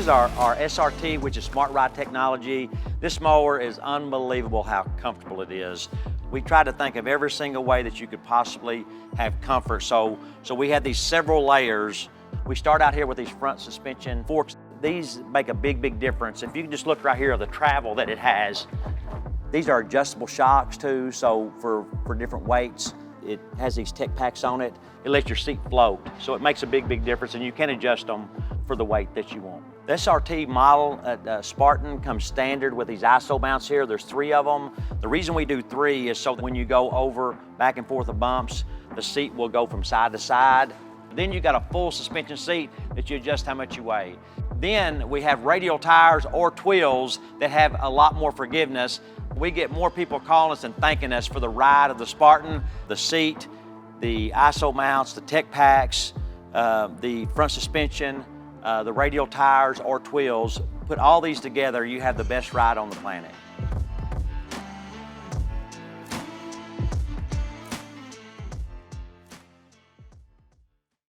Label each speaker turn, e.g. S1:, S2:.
S1: is our SRT, which is Smart Ride technology. This mower is unbelievable how comfortable it is. We try to think of every single way that you could possibly have comfort. So we have these several layers. We start out here with these front suspension forks. These make a big difference. If you can just look right here at the travel that it has. These are adjustable shocks too, so for different weights. It has these tech packs on it. It lets your seat float, so it makes a big difference, and you can adjust them for the weight that you want. The SRT model at Spartan comes standard with these ISO mounts here. There's 3 of them. The reason we do 3 is so that when you go over back and forth the bumps, the seat will go from side to side. Then you got a full suspension seat that you adjust how much you weigh. Then we have radial tires or twills that have a lot more forgiveness. We get more people calling us and thanking us for the ride of the Spartan, the seat, the ISO mounts, the tech packs, the front suspension, the radial tires or twills. Put all these together, you have the best ride on the planet.